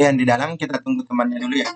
Yang di dalam kita tunggu temannya dulu ya.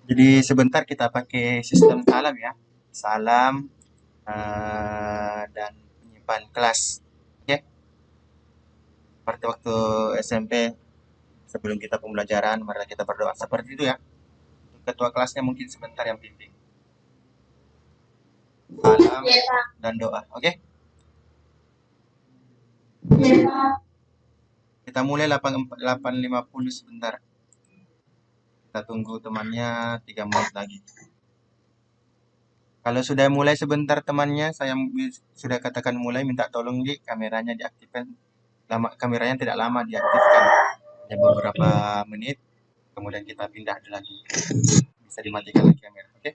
Jadi sebentar kita pakai sistem salam ya. Salam dan penyimpan kelas. Oke. Seperti waktu SMP sebelum kita pembelajaran, mari kita berdoa seperti itu ya. Ketua kelasnya mungkin sebentar yang pimpin. Salam dan doa. Oke. Kita mulai 8.50 sebentar. Kita tunggu temannya 3 menit lagi. Kalau sudah mulai sebentar temannya, saya sudah katakan mulai, minta tolong di kameranya diaktifkan. Kameranya tidak lama diaktifkan, hanya beberapa menit, kemudian kita pindah lagi. Bisa dimatikan lagi kamera, oke?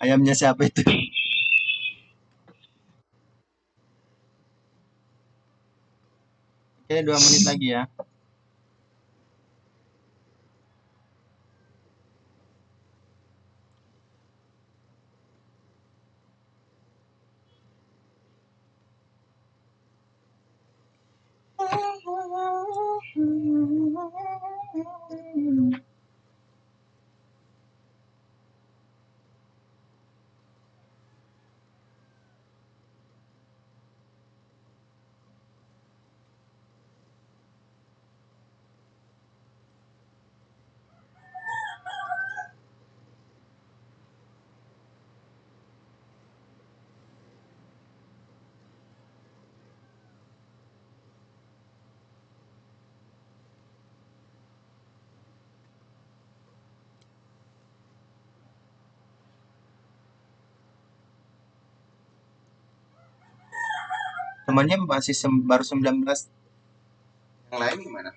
Ayamnya siapa itu? Oke, 2 menit lagi ya. Temannya masih baru 19. Yang lain gimana?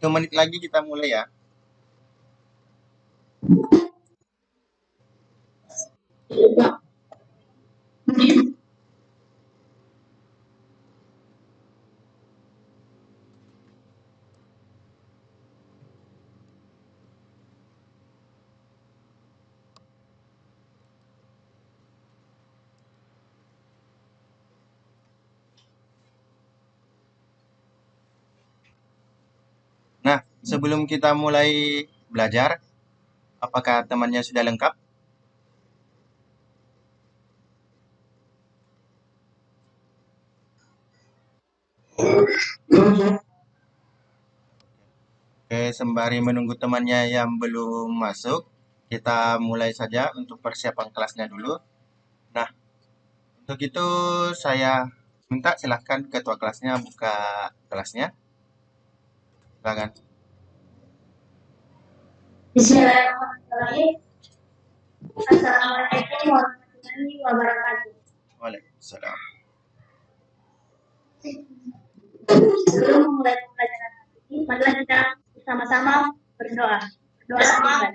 2 menit lagi kita mulai ya. Nah, sebelum kita mulai belajar, apakah temannya sudah lengkap? Oke, sembari menunggu temannya yang belum masuk, kita mulai saja untuk persiapan kelasnya dulu. Nah, untuk itu saya minta silahkan ketua kelasnya buka kelasnya. Silakan. Bismillahirrahmanirrahim. Assalamualaikum warahmatullahi wabarakatuh. Waalaikumsalam. Sebelum memulai pembelajaran ini, marilah kita bersama-sama berdoa. Berdoa singkat.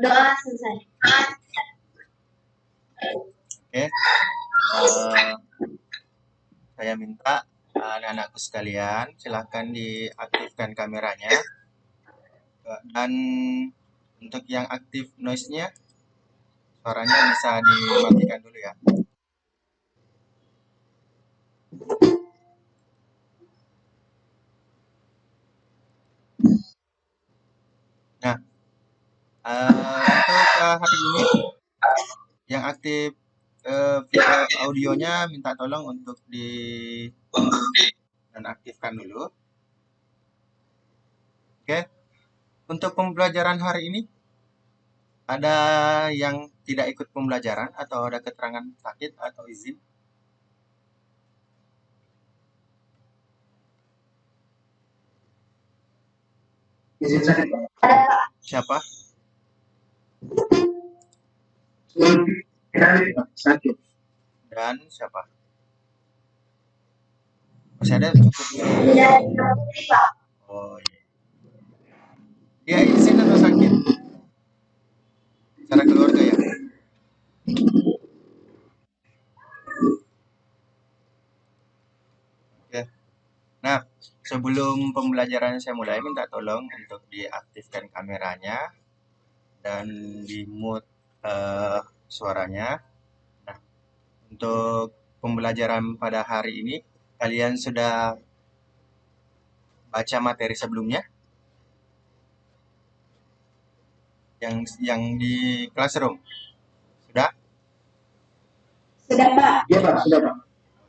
Doa selesai. Oke. Saya minta anak-anakku sekalian silahkan diaktifkan kameranya. Dan untuk yang aktif noise-nya, suaranya bisa dimatikan dulu ya. Nah, untuk hari ini yang aktif video audionya minta tolong untuk di dan aktifkan dulu. Oke. Untuk pembelajaran hari ini ada yang tidak ikut pembelajaran atau ada keterangan sakit atau izin? Izin sakit. Siapa? Sakit. Dan siapa? Masih ada cukup? Oh iya. Dia izin atau sakit? Secara keluarga ya? Oke. Nah, sebelum pembelajaran saya mulai, minta tolong untuk diaktifkan kameranya dan di mute suaranya. Nah, untuk pembelajaran pada hari ini, kalian sudah baca materi sebelumnya? Yang di classroom? Sudah? Sudah, Pak. Iya, Pak. Sudah, Pak.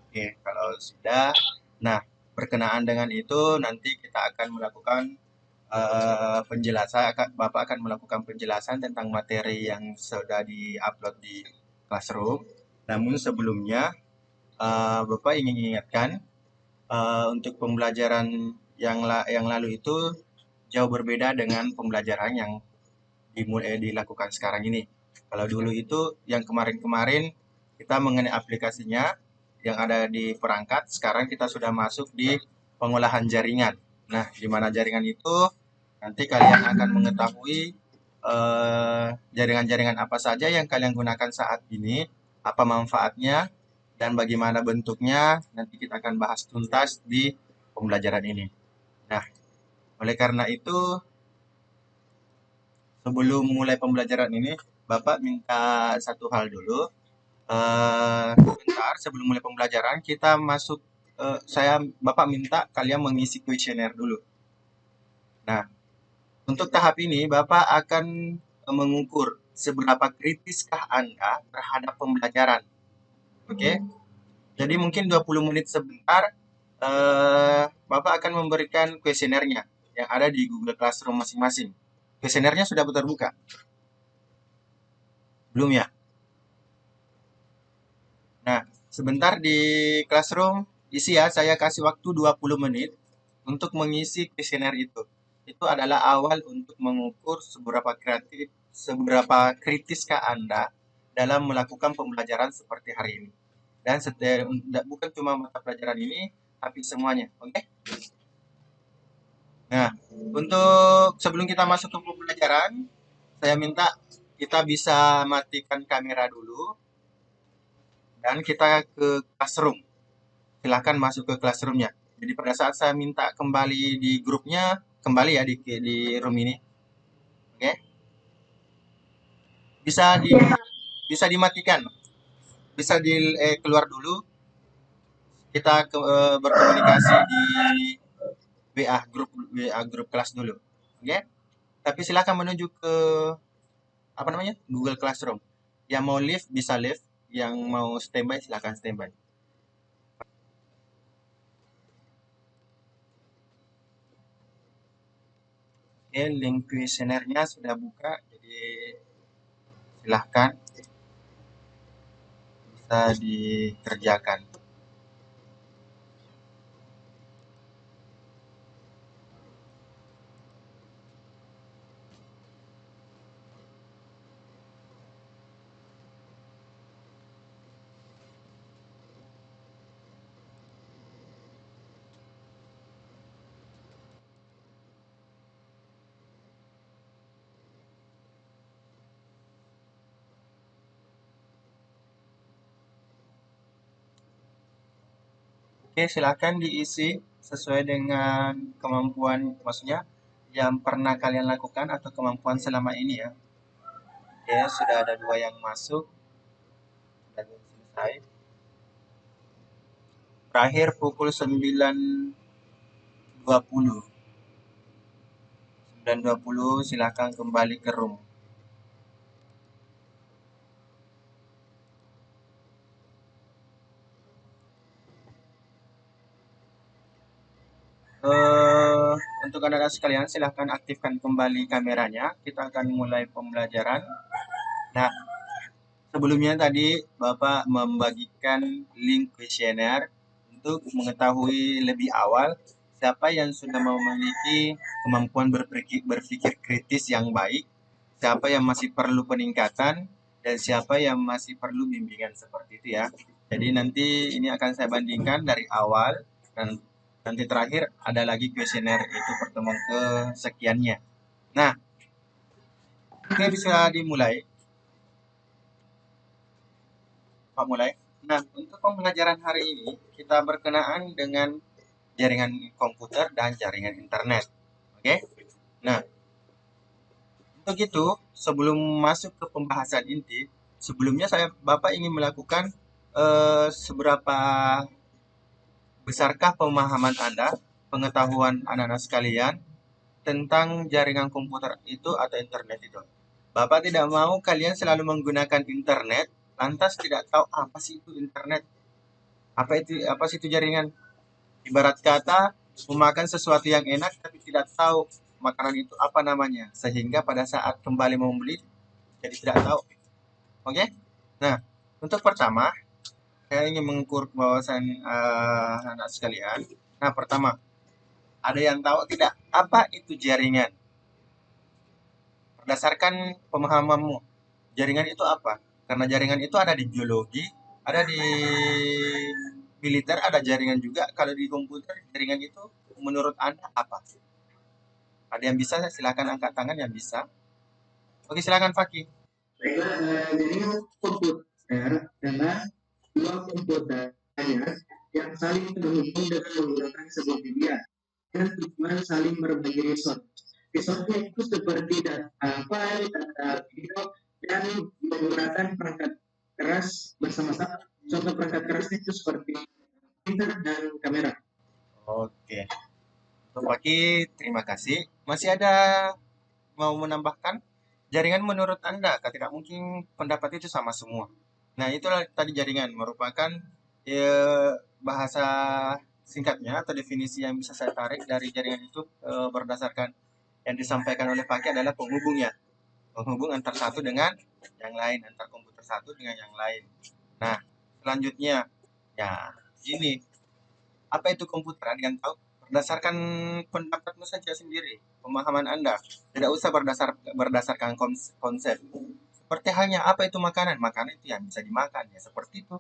Oke, kalau sudah, nah berkenaan dengan itu nanti kita akan melakukan penjelasan. Bapak akan melakukan penjelasan tentang materi yang sudah di-upload di classroom. Namun sebelumnya, Bapak ingin ingatkan untuk pembelajaran yang lalu itu jauh berbeda dengan pembelajaran yang dilakukan sekarang ini. Kalau dulu itu yang kemarin-kemarin kita mengenai aplikasinya yang ada di perangkat, sekarang kita sudah masuk di pengolahan jaringan. Nah, di mana jaringan itu nanti kalian akan mengetahui jaringan-jaringan apa saja yang kalian gunakan saat ini, apa manfaatnya, dan bagaimana bentuknya. Nanti kita akan bahas tuntas di pembelajaran ini. Nah, oleh karena itu, sebelum mulai pembelajaran ini, Bapak minta satu hal dulu. Sebentar sebelum mulai pembelajaran, kita masuk. Bapak minta kalian mengisi kuesioner dulu. Nah, untuk tahap ini, Bapak akan mengukur seberapa kritiskah Anda terhadap pembelajaran. Oke? Jadi mungkin 20 menit sebentar, Bapak akan memberikan kuesionernya yang ada di Google Classroom masing-masing. Kuesionernya sudah terbuka? Belum ya? Nah, sebentar di Classroom isi ya, saya kasih waktu 20 menit untuk mengisi kuesioner itu. Itu adalah awal untuk mengukur seberapa kritiskah Anda dalam melakukan pembelajaran seperti hari ini. Dan bukan cuma mata pelajaran ini, tapi semuanya. Oke? Nah, untuk sebelum kita masuk ke pembelajaran, saya minta kita bisa matikan kamera dulu dan kita ke classroom. Silahkan masuk ke classroomnya. Jadi pada saat saya minta kembali di grupnya, kembali ya di room ini. Oke? Bisa dimatikan. Bisa keluar dulu. Kita berkomunikasi di WA grup kelas dulu. Oke? Tapi silakan menuju ke Google Classroom. Yang mau live bisa live, yang mau standby silakan standby. Oke, link kuesionernya sudah buka, jadi silahkan bisa dikerjakan. Oke, silakan diisi sesuai dengan kemampuan, maksudnya yang pernah kalian lakukan atau kemampuan selama ini ya. Oke, sudah ada 2 yang masuk. Sudah selesai. Terakhir pukul 9.20. 9.20 silakan kembali ke room. Untuk anak-anak sekalian, silahkan aktifkan kembali kameranya. Kita akan mulai pembelajaran. Nah, sebelumnya tadi Bapak membagikan link kuesioner untuk mengetahui lebih awal siapa yang sudah memiliki kemampuan berpikir kritis yang baik, siapa yang masih perlu peningkatan, dan siapa yang masih perlu bimbingan seperti itu ya. Jadi nanti ini akan saya bandingkan dari awal dan nanti terakhir ada lagi kuesioner itu pertemuan kesekiannya. Nah, oke bisa dimulai. Pak mulai. Nah, untuk pembelajaran hari ini kita berkenaan dengan jaringan komputer dan jaringan internet. Oke? Nah, untuk itu sebelum masuk ke pembahasan inti, sebelumnya Bapak ingin melakukan seberapa besarkah pemahaman Anda, pengetahuan anak-anak sekalian tentang jaringan komputer itu atau internet itu. Bapak tidak mau kalian selalu menggunakan internet, lantas tidak tahu apa sih itu internet, apa sih itu jaringan. Ibarat kata memakan sesuatu yang enak tapi tidak tahu makanan itu apa namanya, sehingga pada saat kembali membeli jadi tidak tahu. Oke? Nah, untuk pertama saya ingin mengukur wawasan anak sekalian. Nah, pertama, ada yang tahu tidak apa itu jaringan? Berdasarkan pemahamanmu, jaringan itu apa? Karena jaringan itu ada di biologi, ada di militer, ada jaringan juga. Kalau di komputer, jaringan itu menurut Anda apa? Ada yang bisa? Silakan angkat tangan yang bisa. Oke, silakan Fakih. Jaringan komputer adalah dua komputer yang saling terhubung dengan menggunakan sebuah media dan tujuan saling berbagi resource. Resource-nya itu seperti data file, data video, dan menggunakan perangkat keras bersama-sama. Contoh perangkat kerasnya itu seperti printer dan kamera. Oke. Untuk Fakih, terima kasih. Masih ada mau menambahkan? Jaringan menurut Anda, tidak mungkin pendapat itu sama semua. Nah, itulah tadi jaringan merupakan bahasa singkatnya atau definisi yang bisa saya tarik dari jaringan itu berdasarkan yang disampaikan oleh Fakih adalah penghubungnya. Penghubung antar satu dengan yang lain, antar komputer satu dengan yang lain. Nah, selanjutnya, ya, ini. Apa itu komputer? Ada yang tahu? Berdasarkan pendapatmu saja sendiri, pemahaman Anda. Tidak usah berdasarkan konsep. Seperti halnya apa itu makanan? Makanan itu yang bisa dimakan ya seperti itu.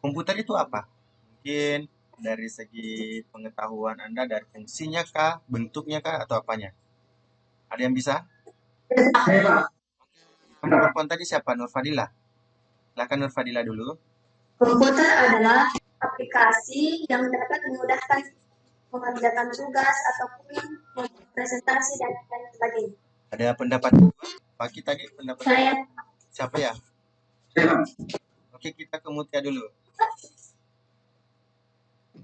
Komputer itu apa? Mungkin dari segi pengetahuan Anda dari fungsinya kah, bentuknya kah, atau apanya? Ada yang bisa? Saya Pak. Kamu perempuan tadi siapa? Nur Fadila. Silakan Nur Fadila dulu. Komputer adalah aplikasi yang dapat memudahkan mengerjakan tugas ataupun membuat presentasi dan lain sebagainya. Ada pendapat kedua? Pagi tadi pendapat Saya siapa ya? Saya Pak. Oke, kita ke Mutia dulu.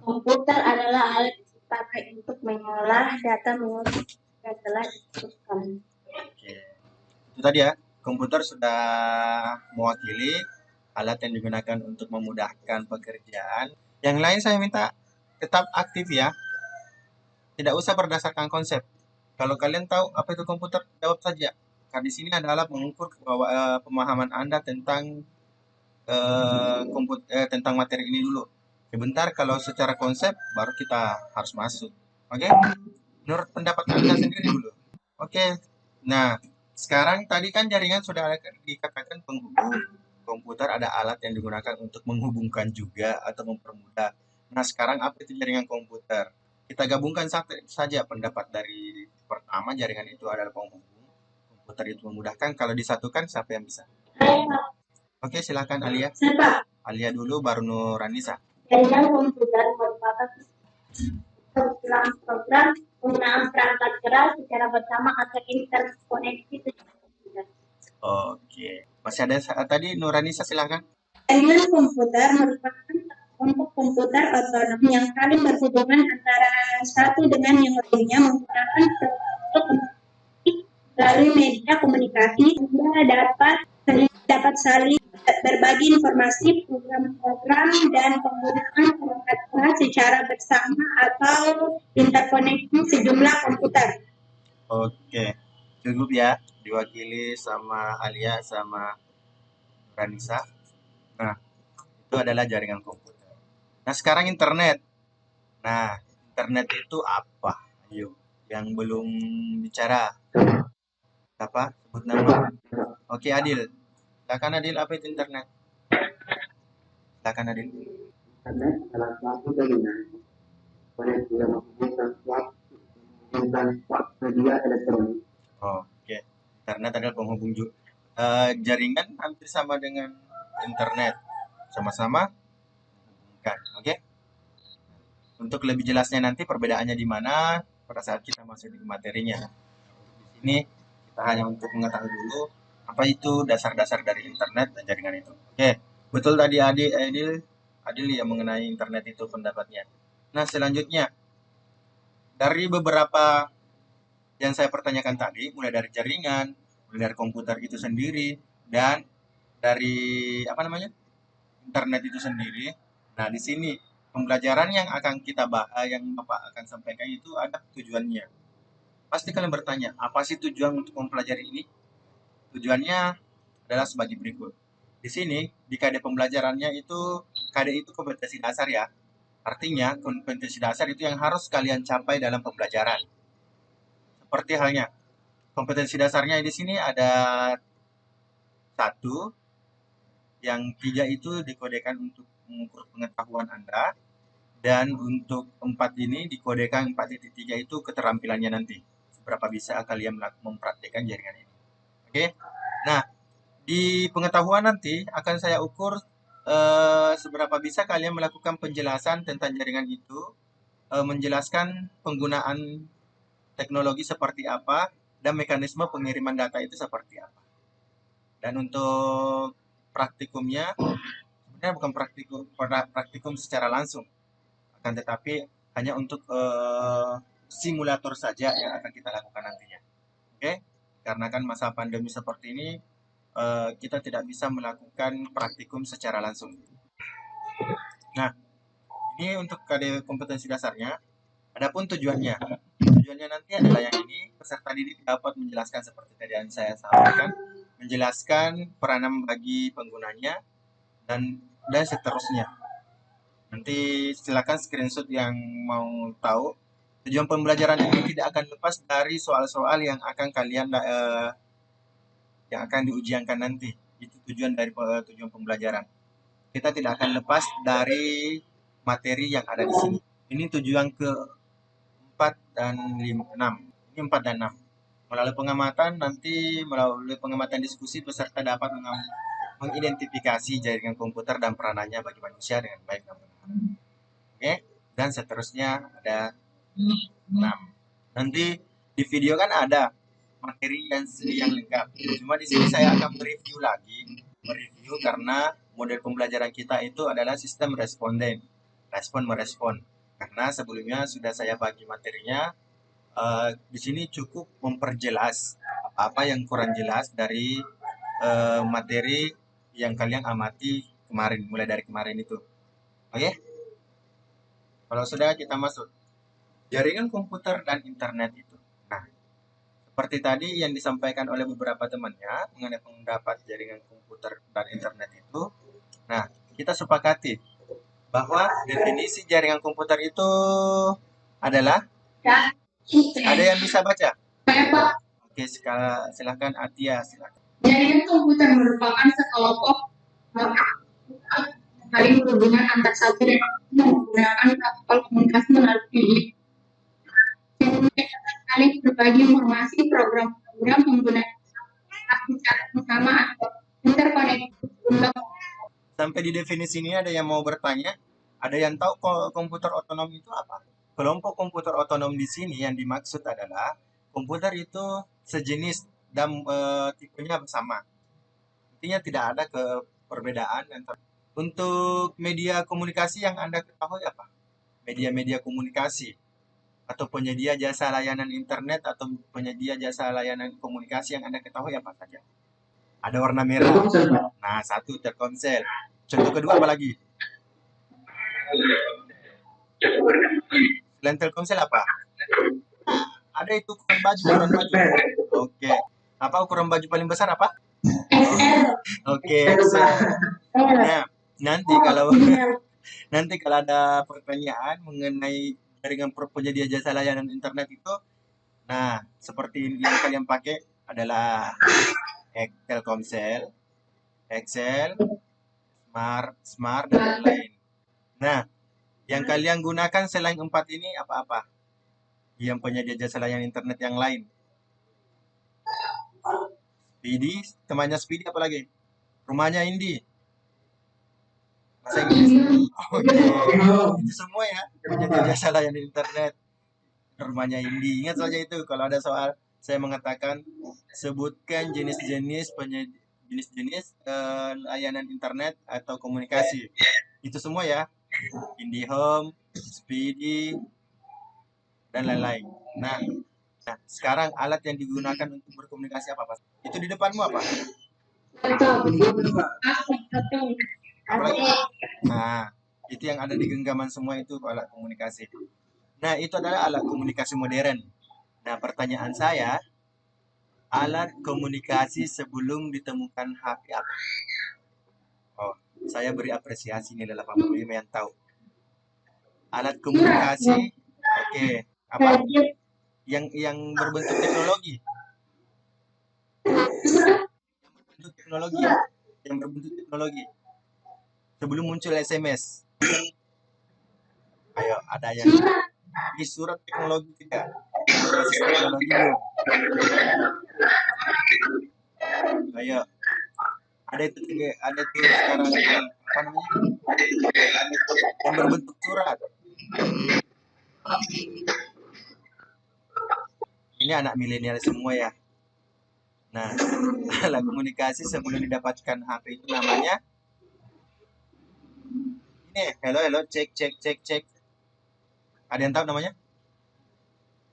komputer adalah alat yang dipakai untuk mengolah data mengurus yang telah diputuskan. Oke. Itu tadi ya, komputer sudah mewakili alat yang digunakan untuk memudahkan pekerjaan. Yang lain saya minta tetap aktif ya. Tidak usah berdasarkan konsep. Kalau kalian tahu apa itu komputer, jawab saja. Karena di sini adalah mengukur pemahaman Anda tentang tentang materi ini dulu. Sebentar, kalau secara konsep baru kita harus masuk. Oke? Menurut pendapat Anda sendiri dulu. Oke. Nah, sekarang tadi kan jaringan sudah ada dikatakan penghubung. Komputer ada alat yang digunakan untuk menghubungkan juga atau mempermudah. Nah, sekarang apa itu jaringan komputer? Kita gabungkan saja pendapat dari pertama, jaringan itu adalah penghubung. Komputer itu memudahkan. Kalau disatukan, siapa yang bisa? Oke, silakan Alia. Pak, Alia dulu, baru Nuranisa. jaringan komputer merupakan program penggunaan perangkat keras secara bersama atau interkoneksi. Oke. Masih ada tadi Nuranisa, silakan. Jaringan komputer merupakan kelompok komputer otonom yang saling berhubungan antara satu dengan yang lainnya menggunakan teknologi melalui media komunikasi sehingga dapat saling berbagi informasi, program-program, dan penggunaan perangkat keras secara bersama atau interkoneksi sejumlah komputer. Oke. Cukup ya, diwakili sama Alia sama Nuranisa. Nah, itu adalah jaringan komputer. Nah, sekarang internet. Nah, internet itu apa? Ayo, yang belum bicara. Apa? Sebut nama. Oke, Adil. Silakan Adil, apa itu internet? Silakan Adil. Internet adalah suatu jaringan koneksi yang menghubungkan media elektronik. Oke. Internet adalah penghubung jaringan hampir sama dengan internet. Sama-sama menghubungkan. Oke. Untuk lebih jelasnya nanti perbedaannya di mana pada saat kita masuk di materinya. Di sini kita hanya untuk mengetahui dulu apa itu dasar-dasar dari internet dan jaringan itu. Oke, betul tadi Adil yang mengenai internet itu pendapatnya. Nah, selanjutnya dari beberapa yang saya pertanyakan tadi, mulai dari jaringan, mulai dari komputer itu sendiri, dan dari internet itu sendiri. Nah, di sini pembelajaran yang akan yang Bapak akan sampaikan itu ada tujuannya. Pasti kalian bertanya, apa sih tujuan untuk mempelajari ini? Tujuannya adalah sebagai berikut. Di sini, di KD pembelajarannya itu, KD itu kompetensi dasar ya. Artinya, kompetensi dasar itu yang harus kalian capai dalam pembelajaran. Seperti halnya, kompetensi dasarnya di sini ada 1, yang 3 itu dikodekan untuk mengukur pengetahuan Anda, dan untuk 4 ini dikodekan 4.3 itu keterampilannya nanti. Seberapa bisa kalian mempraktikkan jaringan ini. Oke. Nah, di pengetahuan nanti akan saya ukur seberapa bisa kalian melakukan penjelasan tentang jaringan itu, menjelaskan penggunaan teknologi seperti apa, dan mekanisme pengiriman data itu seperti apa. Dan untuk praktikumnya, sebenarnya bukan praktikum secara langsung, akan tetapi hanya untuk simulator saja yang akan kita lakukan nantinya. Oke? Karena kan masa pandemi seperti ini, kita tidak bisa melakukan praktikum secara langsung. Nah, ini untuk KD kompetensi dasarnya. Adapun tujuannya nanti adalah yang ini, peserta didik dapat menjelaskan seperti tadi yang saya sampaikan, menjelaskan peranan bagi penggunanya, dan seterusnya. Nanti silakan screenshot yang mau tahu. Tujuan pembelajaran ini tidak akan lepas dari soal-soal yang akan kalian yang akan diujiankan nanti. Itu tujuan dari tujuan pembelajaran. Kita tidak akan lepas dari materi yang ada di sini. Ini tujuan ke-4 dan 6. Ini 4 dan 6. Melalui pengamatan diskusi peserta dapat mengidentifikasi jaringan komputer dan peranannya bagi manusia dengan baik dan benar. Oke, dan seterusnya ada 6. Nanti di video kan ada materi yang lengkap. Cuma di sini saya akan mereview karena model pembelajaran kita itu adalah sistem responden, respon merespon. Karena sebelumnya sudah saya bagi materinya. Di sini cukup memperjelas apa yang kurang jelas dari materi yang kalian amati kemarin, mulai dari kemarin itu. Oke? Kalau sudah, kita masuk jaringan komputer dan internet itu. Nah, seperti tadi yang disampaikan oleh beberapa temannya mengenai pendapat jaringan komputer dan internet itu. Nah, kita sepakati bahwa definisi jaringan komputer itu adalah, ada yang bisa baca? Oke, silakan Atia, silakan. Jaringan komputer merupakan sekelompok saling berhubungan antar satu dan menggunakan protokol komunikasi melalui yang saling berbagi informasi, program-program menggunakan secara bersama atau interkoneksi untuk. Sampai di definisi ini ada yang mau bertanya? Ada yang tahu komputer otonom itu apa? Kelompok komputer otonom di sini yang dimaksud adalah komputer itu sejenis dan tipenya bersama. Intinya tidak ada perbedaan antara. Untuk media komunikasi yang Anda ketahui apa? Media-media komunikasi atau penyedia jasa layanan internet atau penyedia jasa layanan komunikasi yang Anda ketahui apa saja? Ada warna merah. Nah, satu Telkomsel. Contoh kedua apa lagi? Selain Telkomsel apa? Ada itu ukuran baju. Oke. Apa ukuran baju paling besar apa? Oke. Nah, nanti kalau ada pertanyaan mengenai jaringan penyedia jasa layanan internet itu, nah seperti yang kalian pakai adalah Telkomsel, Excel, Smart dan lain-lain. Nah, yang kalian gunakan selain 4 ini apa-apa? Yang penyedia jasa layanan internet yang lain. Speedy, temannya Speedy apa lagi? Rumahnya Indi. Bahasa Inggris. Oke. Itu semua ya, penyedia jasa layanan internet. Rumahnya Indi. Ingat saja itu kalau ada soal saya mengatakan sebutkan jenis-jenis layanan internet atau komunikasi. Itu semua ya. IndiHome, Speedy, dan lain-lain. Nah, sekarang alat yang digunakan untuk berkomunikasi apa, Pak? Itu di depanmu apa? Apalagi? Nah, itu yang ada di genggaman semua itu alat komunikasi. Nah, itu adalah alat komunikasi modern. Nah, pertanyaan saya, alat komunikasi sebelum ditemukan HP apa? Oh, saya beri apresiasi nilai 85 yang tahu. Alat komunikasi, oke. Apa? Yang berbentuk teknologi. Yang berbentuk teknologi. Sebelum muncul SMS. Ayo, ada yang di surat teknologi tidak? Teknologi belum? Ayo. Ada itu sekarang apa namanya? Yang berbentuk surat. Ini anak milenial semua ya. Nah, alat komunikasi sebelum didapatkan HP itu namanya ini. Hello, cek. Ada yang tahu namanya?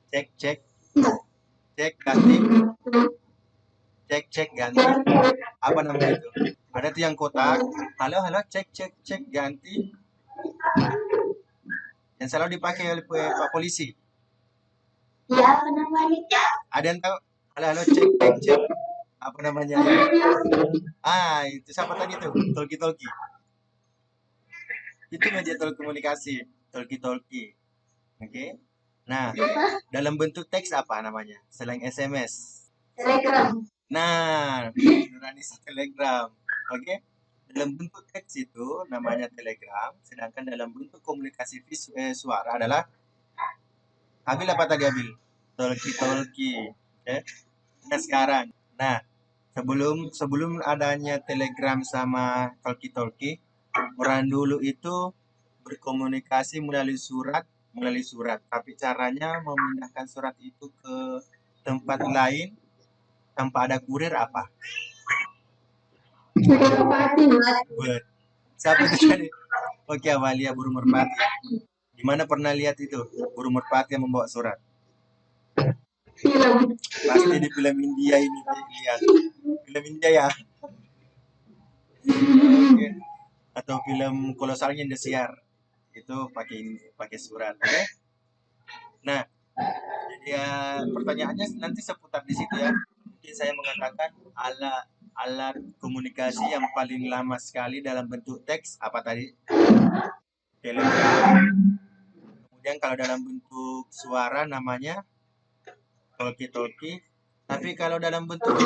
Cek ganti. Cek ganti. Apa namanya itu? Ada tuh yang kotak. Halo, cek ganti. Yang selalu dipakai oleh Pak Polisi. Ya, apa namanya? Ada yang tahu? Halo, cek. Apa namanya? Itu siapa tadi tuh? Talkie. Itu media telekomunikasi. Talkie. Oke. Nah, dalam bentuk teks apa namanya? Selain SMS. Telegram. Nah, Nurhanisa Telegram. Oke. Dalam bentuk teks itu namanya Telegram, sedangkan dalam bentuk komunikasi suara adalah Abil apa tadi Abil? Talkie. Oke. Nah, sekarang. Nah, sebelum adanya Telegram sama talkie, orang dulu itu berkomunikasi melalui surat, tapi caranya memindahkan surat itu ke tempat lain tanpa ada kurir apa? Buat siapa itu tadi? Oke, Amalia burung merpati. Gimana pernah lihat itu burung merpati yang membawa surat? Film. Pasti di film India ini lihat. Film India ya. Oke. Atau film kolosalnya Indosiar. Itu pakai surat, oke? Nah, ya pertanyaannya nanti seputar di situ ya. Mungkin saya mengatakan alat komunikasi yang paling lama sekali dalam bentuk teks apa tadi? Telegram. Kemudian kalau dalam bentuk suara namanya talkie. Tapi kalau dalam bentuk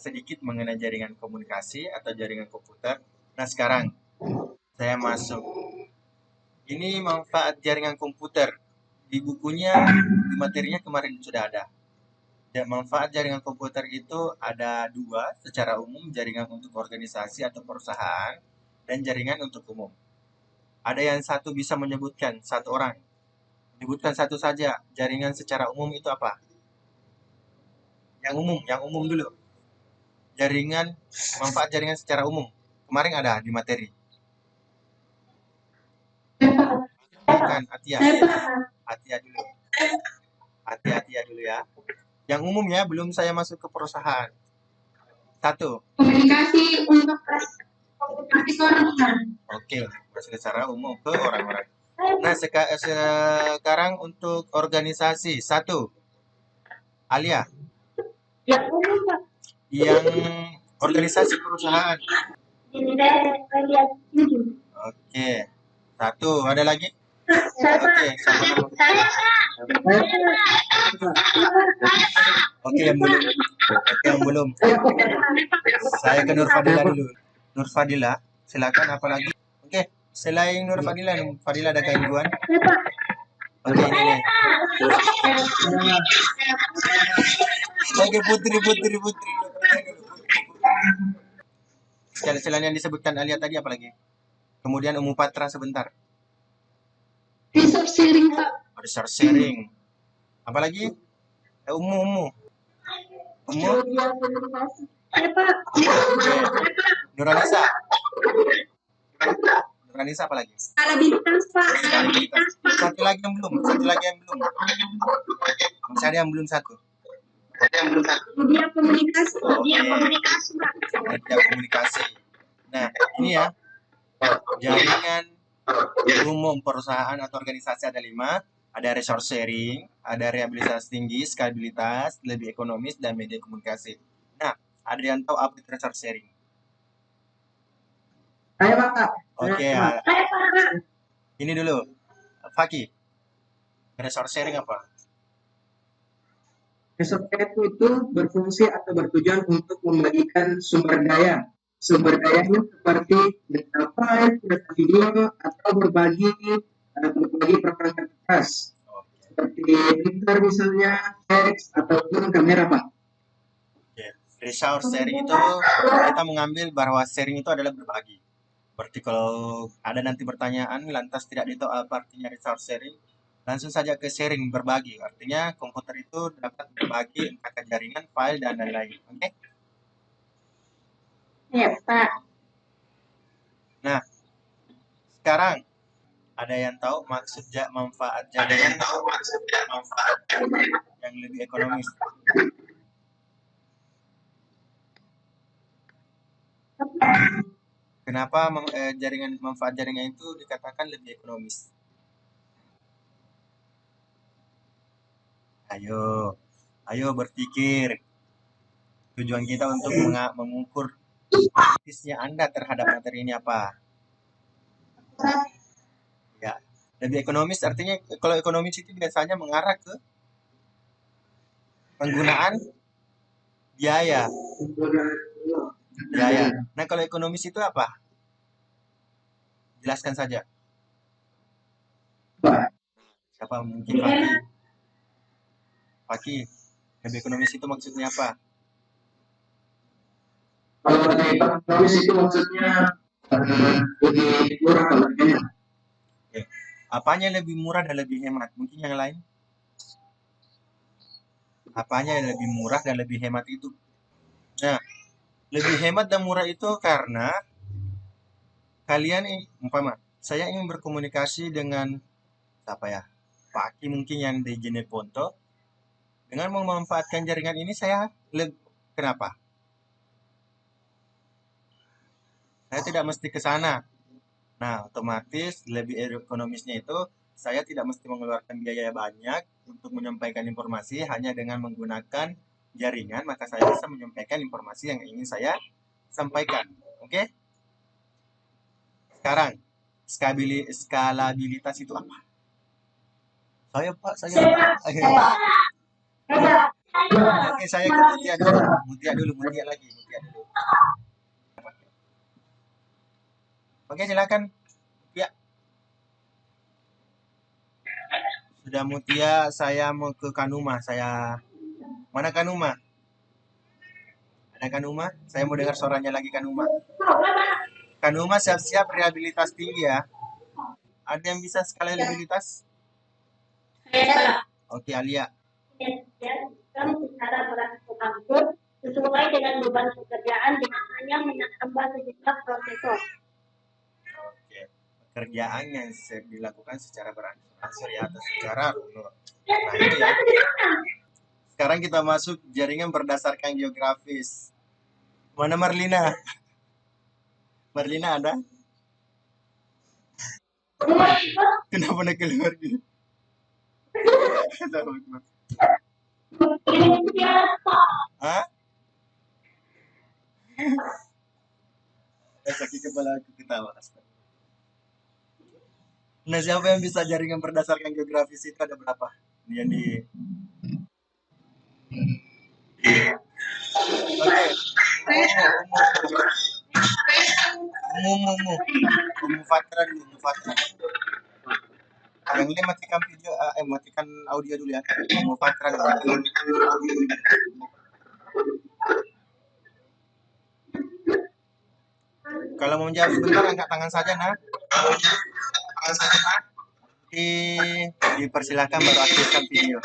sedikit mengenai jaringan komunikasi atau jaringan komputer. Nah, sekarang saya masuk. Ini manfaat jaringan komputer. Di bukunya, di materinya kemarin sudah ada. Dan manfaat jaringan komputer itu ada dua secara umum, jaringan untuk organisasi atau perusahaan, dan jaringan untuk umum. Ada yang satu bisa menyebutkan, satu orang. Menyebutkan satu saja, jaringan secara umum itu apa? Yang umum dulu. Manfaat jaringan secara umum. Kemarin ada di materi. Bukan, Atia dulu. Atia dulu ya. Yang umum ya, belum saya masuk ke perusahaan. Satu. Komunikasi untuk komunikasi orang. Oke, secara umum ke orang-orang. Nah, sekarang untuk organisasi. Satu. Alia. Yang umum, Pak. Yang organisasi perusahaan. Oke. Satu. Ada lagi? Oke, Oke, yang belum. Saya ke Nur Fadila dulu. Nur Fadila, silakan apa lagi? Oke, selain Nur Fadila ada gangguan? Oke, ini. Oke, Putri. Selain yang disebutkan Alia tadi apa lagi? Kemudian Umum Patra sebentar. Resource sharing, Pak. Resource sharing. Apalagi? Umum. Nurhanisa. Nurhanisa apa lagi? Skala Pak. Satu lagi yang belum. Masih ada yang belum satu. Media komunikasi, Pak. Media komunikasi. Nah, ini ya. Jaringan umum perusahaan atau organisasi ada 5. Ada resource sharing, ada rehabilitasi tinggi, skabilitas, lebih ekonomis, dan media komunikasi. Nah, ada yang tahu apa itu resource sharing? Saya Pak. Oke, ini dulu. Faki, resource sharing apa? Resource sharing itu berfungsi atau bertujuan untuk membagikan sumber daya itu seperti data file, data video, atau berbagi perangkat keras seperti printer misalnya, teks ataupun kamera Pak. Resource sharing itu kita mengambil bahwa sharing itu adalah berbagi. Berarti kalau ada nanti pertanyaan lantas tidak ditahu apa artinya resource sharing, langsung saja ke sharing, berbagi. Artinya komputer itu dapat berbagi entah ke jaringan, file, dan lain-lain. Oke? Ya, Pak. Nah, sekarang ada yang tahu manfaat jaringan yang lebih ekonomis? Kenapa manfaat jaringan itu dikatakan lebih ekonomis? Ayo berpikir. Tujuan kita untuk mengukur kritisnya Anda terhadap materi ini apa? Ya. Lebih ekonomis artinya kalau ekonomis itu biasanya mengarah ke penggunaan biaya. Biaya. Nah, kalau ekonomis itu apa? Jelaskan saja. Siapa mungkin Paki? Paki, lebih ekonomis itu maksudnya apa? Kalau lebih ekonomis itu maksudnya lebih murah harganya. Oke. Apanya lebih murah dan lebih hemat? Mungkin yang lain? Apanya yang lebih murah dan lebih hemat itu? Nah, lebih hemat dan murah itu karena kalian umpama saya ingin berkomunikasi dengan apa ya? Pak Aki mungkin yang di Jeneponto. Dengan memanfaatkan jaringan ini saya kenapa? Saya tidak mesti ke sana. Nah, otomatis lebih ekonomisnya itu saya tidak mesti mengeluarkan biaya banyak untuk menyampaikan informasi hanya dengan menggunakan jaringan, maka saya bisa menyampaikan informasi yang ingin saya sampaikan. Oke? Sekarang, skalabilitas itu apa? Saya Pak, saya Pak. Oke, saya ke Mutia dulu. Mutia lagi. Oke, silakan. Ya. Sudah Mutia, saya mau ke Kanuma. Mana Kanuma? Ada Kanuma? Saya mau dengar suaranya lagi Kanuma. Kanuma siap-siap rehabilitas tinggi ya. Ada yang bisa skalabilitas? Oke, Alia. Secara berangsur-angsur sesuai dengan beban pekerjaan dengan hanya menambah sejumlah prosesor. Oke. Pekerjaan yang dilakukan secara berangsur-angsur ya atau secara runut. Nah, itu ya. Sekarang kita masuk jaringan berdasarkan geografis. Mana Marlina? Marlina ada? Kenapa nak keluar gitu? Hah? Sakit kepala aku ketawa. Nah, siapa yang bisa jaringan berdasarkan geografis itu ada berapa? Yang di Oke. Umu Fatra dulu, Umu Fatra. Yang lain matikan video, matikan audio dulu ya. Umu Fatra dulu. Kalau mau menjawab sebentar, angkat tangan saja, nah. Dipersilakan baru aktifkan video.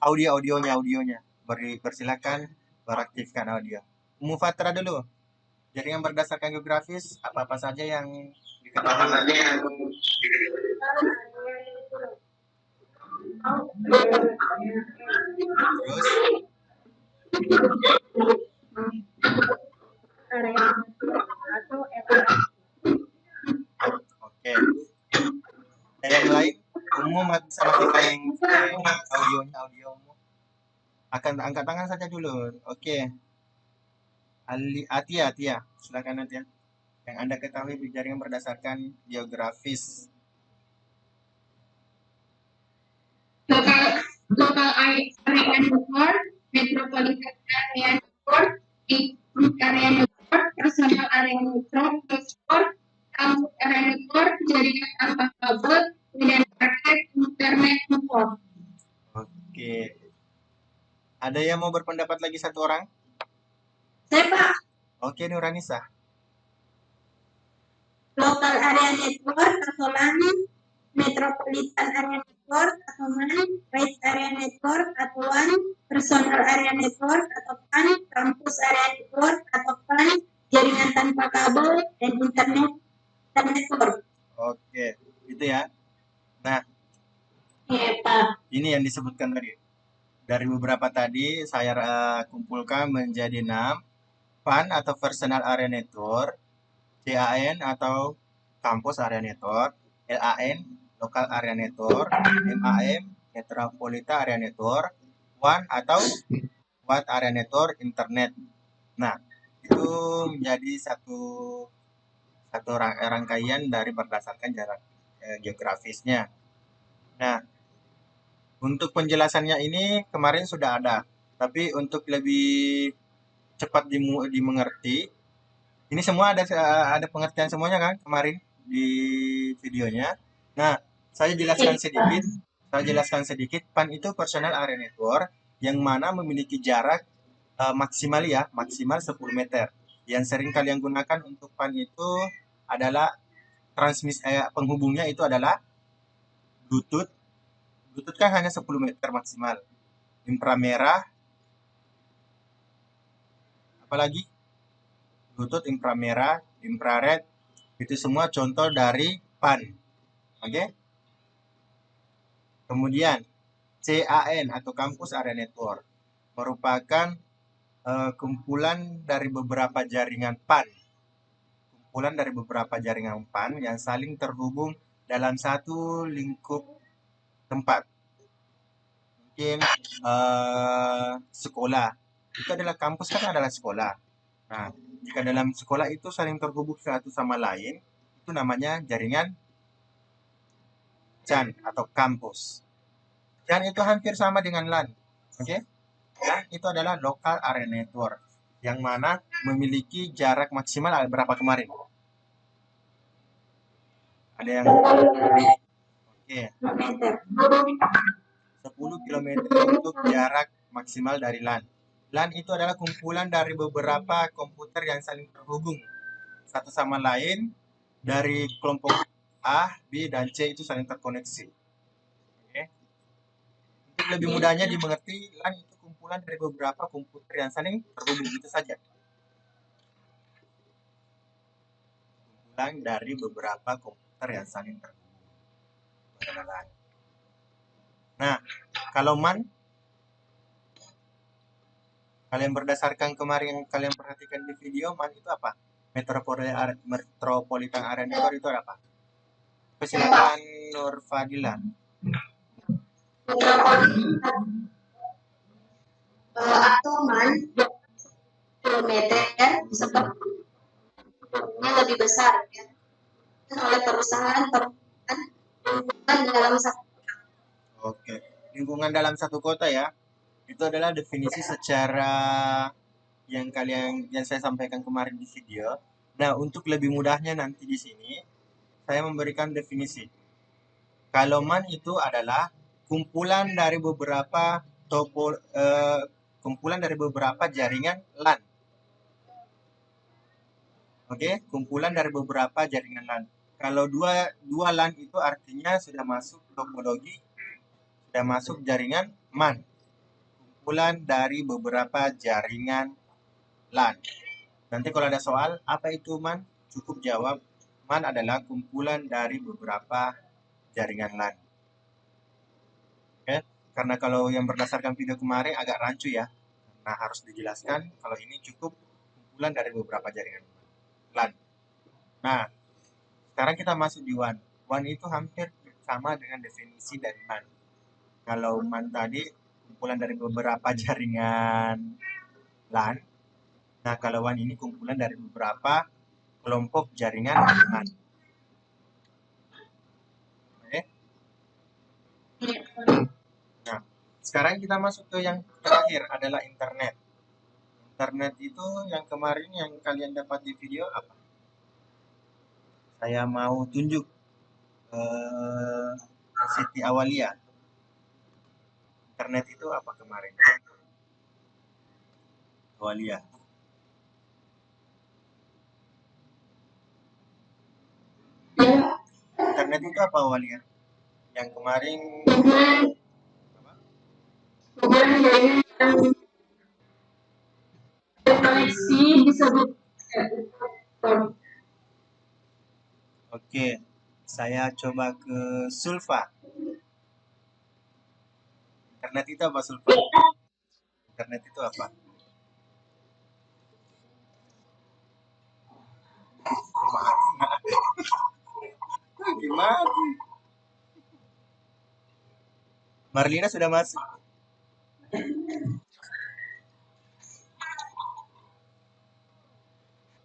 Audionya. Persilakan baru aktifkan audio. Umu Fatra dulu. Jaringan berdasarkan geografis, apa-apa saja yang diketahui. Terus? Oke. Yang lain, umum bisa matikan audio umum. Angkat tangan saja dulu. Oke. Atia, silakan Atia. Yang Anda ketahui jaringan berdasarkan geografis. Total area network, metropolitan area network, area network, personal area network, campus area network, jaringan tanpa kabel, dan paket internet network. Oke. Ada yang mau berpendapat lagi satu orang? Saya Pak. Oke, Nuranisa. Local area network, Kasolan, metropolitan area network, atau wide area network, atau personal area network, atau campus area network, atau jaringan tanpa kabel dan internet network. Oke, itu ya. Nah, ya, Pak. Ini yang disebutkan tadi. Dari beberapa tadi saya kumpulkan menjadi 6. PAN atau Personal Area Network, CAN atau Campus Area Network, LAN Local Area Network, MAM Metropolitan Area Network, WAN atau Wide Area Network Internet. Nah, itu menjadi satu rangkaian dari berdasarkan jarak geografisnya. Nah, untuk penjelasannya ini kemarin sudah ada, tapi untuk lebih cepat dimengerti, ini semua ada pengertian semuanya kan kemarin di videonya. Nah, saya jelaskan sedikit. PAN itu Personal Area Network yang mana memiliki jarak maksimal 10 meter. Yang sering kalian gunakan untuk PAN itu adalah penghubungnya itu adalah Bluetooth. Bluetooth kan hanya 10 meter maksimal. Inframerah, apalagi Bluetooth, inframerah, infrared, itu semua contoh dari PAN. Oke? Kemudian CAN atau Campus Area Network merupakan kumpulan dari beberapa jaringan PAN. Kumpulan dari beberapa jaringan PAN yang saling terhubung dalam satu lingkup tempat. Mungkin sekolah. Itu adalah kampus kan adalah sekolah. Nah, jika dalam sekolah itu saling terhubung satu sama lain, itu namanya jaringan CAN atau kampus. CAN itu hampir sama dengan LAN. Oke? LAN itu adalah Local Area Network yang mana memiliki jarak maksimal berapa kemarin? Ada yang oke. 10 km untuk jarak maksimal dari LAN. LAN itu adalah kumpulan dari beberapa komputer yang saling terhubung satu sama lain dari kelompok A, B, dan C itu saling terkoneksi. Oke. Untuk lebih mudahnya dimengerti, LAN itu kumpulan dari beberapa komputer yang saling terhubung, itu saja. Kumpulan dari beberapa komputer yang saling terhubung. Nah, kalau MAN, kalian berdasarkan kemarin yang kalian perhatikan di video, MAN itu apa? Metropolitan Area Network itu apa? Silakan Nur Fadila. Atau MAN kilometer sepertinya lebih besar ya, oleh perusahaan dalam satu. Oke, lingkungan dalam satu kota ya. Itu adalah definisi secara yang saya sampaikan kemarin di video. Nah, untuk lebih mudahnya nanti di sini saya memberikan definisi. Kalau MAN itu adalah kumpulan dari beberapa jaringan LAN. Oke, kumpulan dari beberapa jaringan LAN. Kalau dua LAN itu artinya sudah masuk topologi, sudah masuk jaringan MAN. Kumpulan dari beberapa jaringan LAN. Nanti kalau ada soal, apa itu MAN? Cukup jawab, MAN adalah kumpulan dari beberapa jaringan LAN. Oke, karena kalau yang berdasarkan video kemarin agak rancu ya. Nah, harus dijelaskan kalau ini cukup kumpulan dari beberapa jaringan LAN. Nah, sekarang kita masuk di WAN. WAN itu hampir sama dengan definisi dari MAN. Kalau MAN tadi kumpulan dari beberapa jaringan LAN. Nah, kalau WAN ini kumpulan dari beberapa kelompok jaringan LAN. Oke. Nah, sekarang kita masuk ke yang terakhir adalah internet. Internet itu yang kemarin yang kalian dapat di video apa? Saya mau tunjuk Siti Awalia. Internet itu apa kemarin? Awalia. Internet itu apa Awalia? Yang kemarin koneksi disebut. Oke, saya coba ke Sulfa. Internet itu apa Sulfa? Internet itu apa? Gimana? Marlina sudah masuk.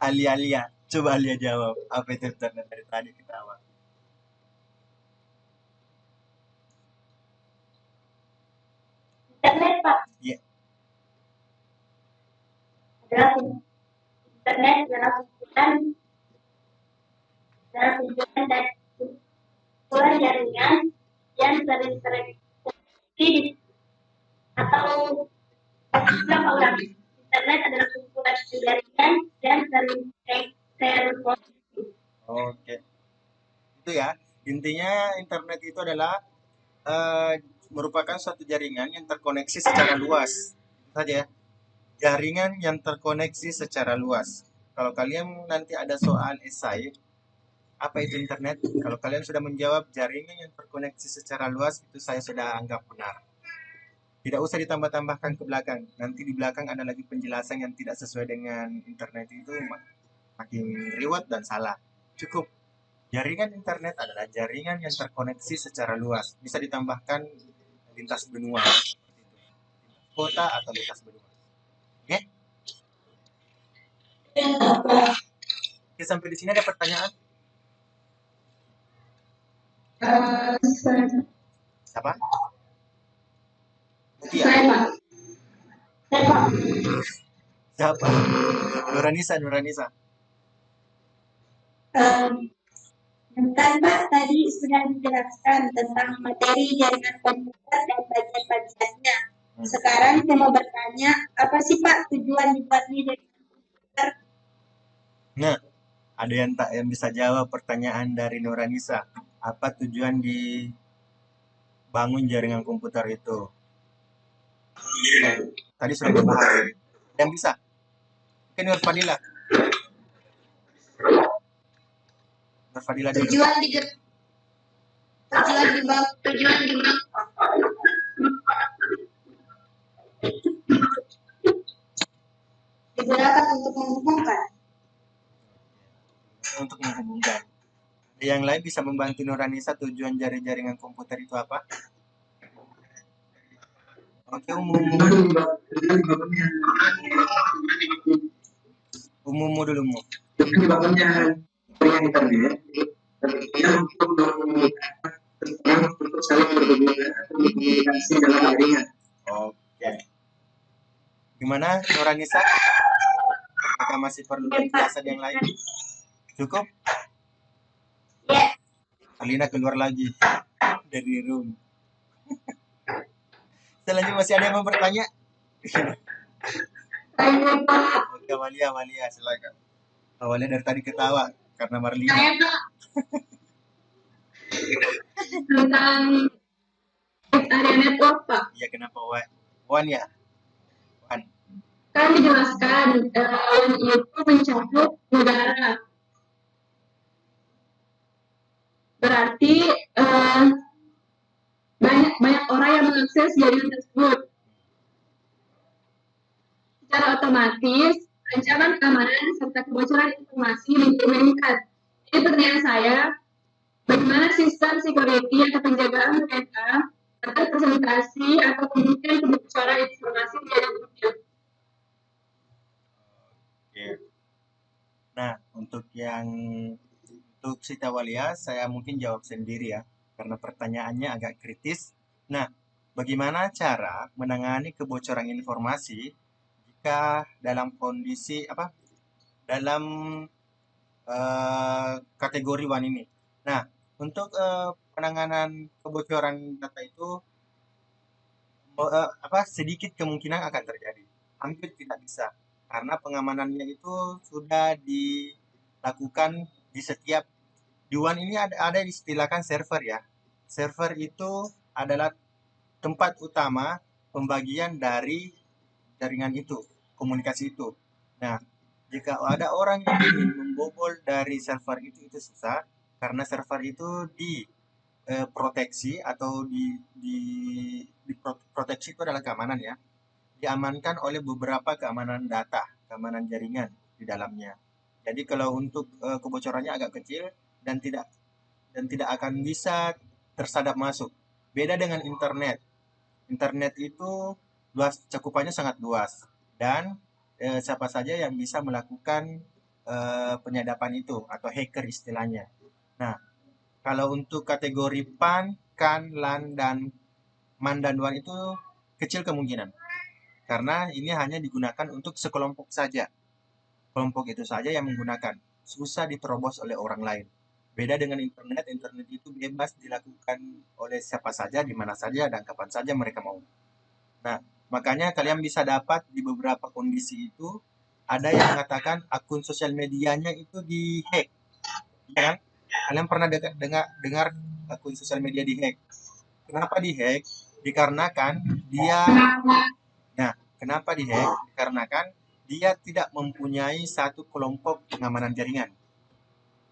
Alia, coba Alia jawab. Apa itu internet dari tadi ketawa? adalah internet adalah kumpulan dan kumpulan jaringan yang sering terkoneksi atau berapa orang. Internet adalah kumpulan jaringan yang sering terkoneksi. Oke, itu ya. Intinya internet itu adalah merupakan suatu jaringan yang terkoneksi secara luas. Itu saja ya. Jaringan yang terkoneksi secara luas. Kalau kalian nanti ada soal esai, apa itu internet? Kalau kalian sudah menjawab jaringan yang terkoneksi secara luas, itu saya sudah anggap benar. Tidak usah ditambah-tambahkan ke belakang. Nanti di belakang ada lagi penjelasan yang tidak sesuai dengan internet itu makin ribet dan salah. Cukup. Jaringan internet adalah jaringan yang terkoneksi secara luas. Bisa ditambahkan lintas benua. Kota atau lintas benua. Oke? Oke, sampai di sini ada pertanyaan? Siapa? Mutia? Siapa? Nuranisa. Kan Pak tadi sudah dijelaskan tentang materi jaringan komputer dan bagian-bagiannya. Sekarang saya mau bertanya, apa sih Pak tujuan dibuatnya jaringan komputer? Nah, ada yang bisa jawab pertanyaan dari Nuranisa. Apa tujuan dibangun jaringan komputer itu? Tadi sudah dibahas. Yang bisa? Mungkin Nur Fadila. Tujuan digunakan untuk menghubungkan. Untuk menghubungkan. Yang lain bisa membantu Nuranisa tujuan jaringan komputer itu apa? Oke, umummu dulu mu. Dibangunnya jaringan internet untuk saling berkomunikasi dalam jaringan. Oke. Gimana Nuranisa? Apakah masih perlu penjelasan yang lain? Cukup? Ya. Alina keluar lagi dari room. Selanjutnya masih ada yang mau bertanya? Oke, Amalia, silakan. Awalnya dari tadi ketawa karena Marlina. Saya Pak tentang area network Pak. Iya, kenapa Wan ya? Wan. Kan dijelaskan WAN itu mencakup negara. Berarti banyak orang yang mengakses jaringan tersebut. Secara otomatis, ancaman keamanan serta kebocoran informasi meningkat. Jadi pertanyaan saya, bagaimana sistem security atau penjagaan mereka agar presentasi atau kemungkinan kebocoran informasi menjadi kecil? Oke. Nah, untuk Sita Walia, saya mungkin jawab sendiri ya, karena pertanyaannya agak kritis. Nah, bagaimana cara menangani kebocoran informasi jika dalam kondisi dalam kategori WAN ini? Nah, untuk penanganan kebocoran data itu sedikit kemungkinan akan terjadi, hampir tidak bisa, karena pengamanannya itu sudah dilakukan di WAN ini ada istilahkan server ya. Server itu adalah tempat utama pembagian dari jaringan itu, komunikasi itu. Nah, jika ada orang yang ingin membobol dari server itu susah, karena server itu diproteksi atau diproteksi itu adalah keamanan ya. Diamankan oleh beberapa keamanan data, keamanan jaringan di dalamnya. Jadi kalau untuk kebocorannya agak kecil dan tidak akan bisa tersadap masuk. Beda dengan internet. Internet itu cakupannya sangat luas dan siapa saja yang bisa melakukan penyadapan itu atau hacker istilahnya. Nah, kalau untuk kategori PAN, CAN, LAN dan MAN dan WAN itu kecil kemungkinan. Karena ini hanya digunakan untuk sekelompok saja. Kelompok itu saja yang menggunakan. Susah diterobos oleh orang lain. Beda dengan internet, internet itu bebas dilakukan oleh siapa saja, di mana saja, dan kapan saja mereka mau. Nah, makanya kalian bisa dapat di beberapa kondisi itu, ada yang mengatakan akun sosial medianya itu dihack. Ya kan? Kalian pernah dengar akun sosial media dihack? Kenapa dihack? Dikarenakan dia, nah, kenapa dihack? Dikarenakan dia tidak mempunyai satu kelompok pengamanan jaringan.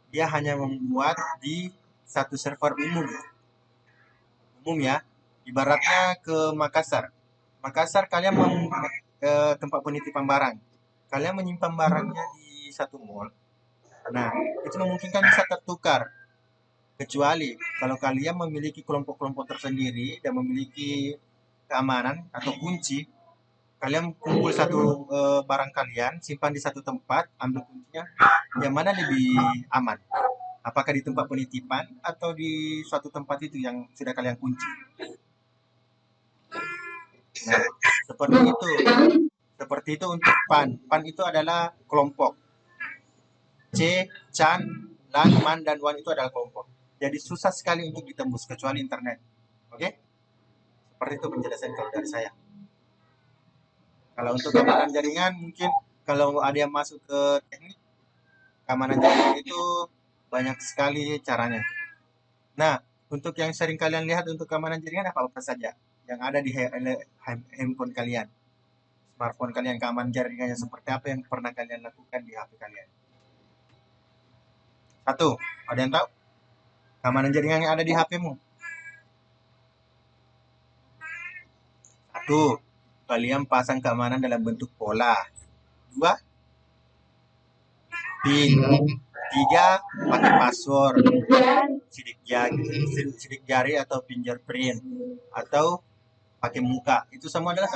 Dia hanya membuat di satu server umum ya. Ibaratnya ke Makassar. Makassar kalian mau ke tempat penitipan barang. Kalian menyimpan barangnya di satu mall. Nah, itu memungkinkan bisa tertukar. Kecuali kalau kalian memiliki kelompok-kelompok tersendiri dan memiliki keamanan atau kunci, kalian kumpul satu barang kalian, simpan di satu tempat, ambil kuncinya, yang mana lebih aman? Apakah di tempat penitipan atau di suatu tempat itu yang sudah kalian kunci? Nah, seperti itu. Seperti itu untuk PAN. PAN itu adalah kelompok. C, CHAN, LAN, MAN, dan WAN itu adalah kelompok. Jadi susah sekali untuk ditembus kecuali internet. Oke? Seperti itu penjelasan kalau dari saya. Kalau untuk keamanan jaringan, mungkin kalau ada yang masuk ke teknik, keamanan jaringan itu banyak sekali caranya. Nah, untuk yang sering kalian lihat untuk keamanan jaringan apa saja yang ada di handphone kalian, smartphone kalian, keamanan jaringannya seperti apa yang pernah kalian lakukan di HP kalian? Satu, ada yang tahu keamanan jaringan yang ada di HP-mu? Satu, kalian pasang keamanan dalam bentuk pola. Dua, PIN. Tiga, pakai password, sidik jari atau fingerprint, atau pakai muka. Itu semua adalah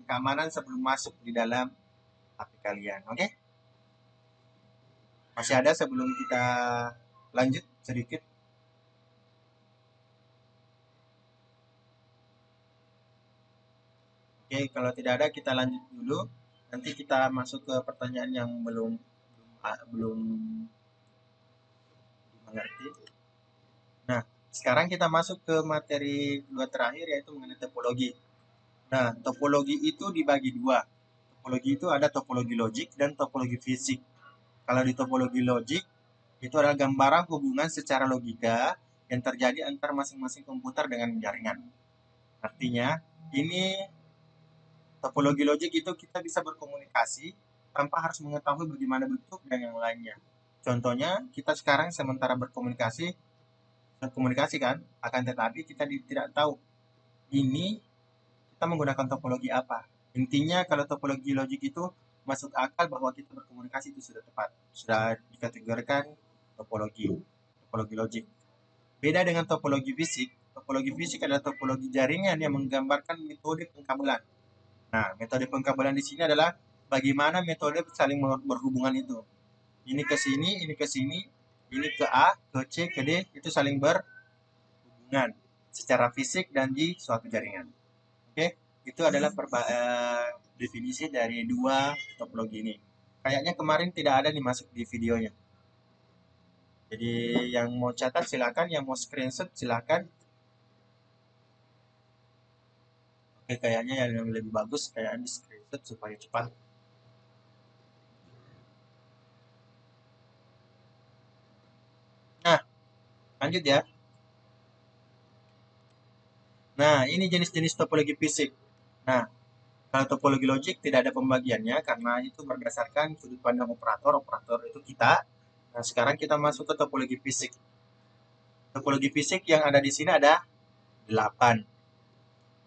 keamanan sebelum masuk di dalam HP kalian. Oke? Masih ada sebelum kita lanjut sedikit? Oke, kalau tidak ada kita lanjut dulu. Nanti kita masuk ke pertanyaan yang belum mengerti. Nah, sekarang kita masuk ke materi kedua terakhir yaitu mengenai topologi. Nah, topologi itu dibagi dua. Topologi itu ada topologi logik dan topologi fisik. Kalau di topologi logik itu adalah gambaran hubungan secara logika yang terjadi antar masing-masing komputer dengan jaringan. Artinya, ini topologi logik itu kita bisa berkomunikasi tanpa harus mengetahui bagaimana bentuk dan yang lainnya. Contohnya, kita sekarang sementara berkomunikasi kan, akan tetapi kita tidak tahu ini kita menggunakan topologi apa. Intinya kalau topologi logik itu masuk akal bahwa kita berkomunikasi itu sudah tepat, sudah dikategorikan topologi logik. Beda dengan topologi fisik adalah topologi jaringan yang menggambarkan metode pengkabelan. Nah, metode pengkabelan di sini adalah bagaimana metode saling berhubungan itu. Ini ke sini, ini ke sini, ini ke A, ke C, ke D, itu saling berhubungan secara fisik dan di suatu jaringan. Oke, itu adalah definisi dari dua topologi ini. Kayaknya kemarin tidak ada masuk di videonya. Jadi yang mau catat silakan, yang mau screenshot silakan. Oke, kayaknya yang lebih bagus kayaknya di screenshot supaya cepat. Nah, lanjut ya. Nah, ini jenis-jenis topologi fisik. Nah, kalau topologi logik tidak ada pembagiannya karena itu berdasarkan sudut pandang operator itu kita. Nah, sekarang kita masuk ke topologi fisik. Topologi fisik yang ada di sini ada 8.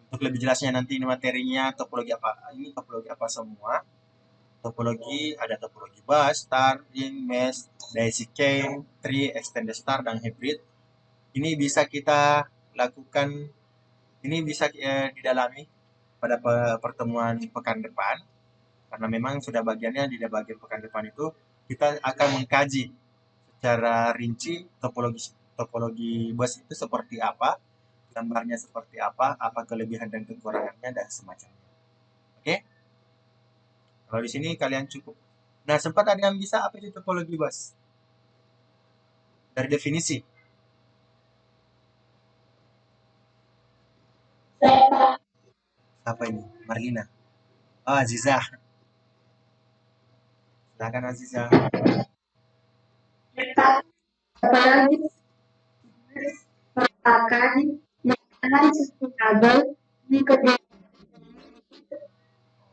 Untuk lebih jelasnya nanti ini materinya topologi apa semua. Topologi ada topologi bus, star, ring, mesh, daisy chain, tree, extended star, dan hybrid. Ini bisa kita lakukan, ini bisa didalami pada pertemuan pekan depan, karena memang sudah bagiannya di bagian pekan depan itu kita akan mengkaji secara rinci topologi bus itu seperti apa, gambarnya seperti apa kelebihan dan kekurangannya dan semacamnya. Oke, Kalau di sini kalian cukup. Nah, sempat ada yang bisa apa itu topologi, Bos? Dari definisi. Siapa ini? Marlina. Oh, Aziza. Silakan Aziza. Apalagi merupakan merupakan sistem kabel di kedua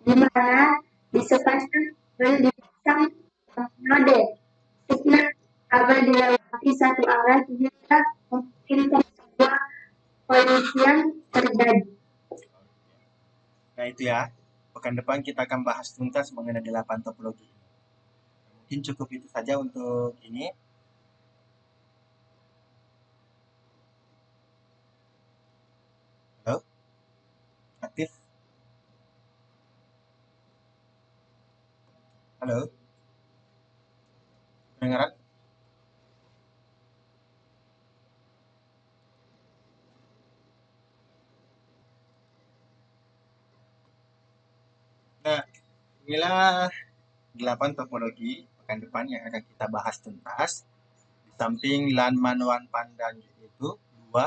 di mana disepasang dan dipasang node signal kabel dilewati satu arah hingga memungkinkan sebuah kolisian terjadi. Nah, itu ya. Pekan depan kita akan bahas tuntas mengenai 8 topologi. Mungkin cukup itu saja untuk ini. Halo? Aktif? Halo? Dengaran? Nah, inilah 8 topologi pekan depan yang akan kita bahas tuntas. Di samping Lanman, Wanpan, dan itu 2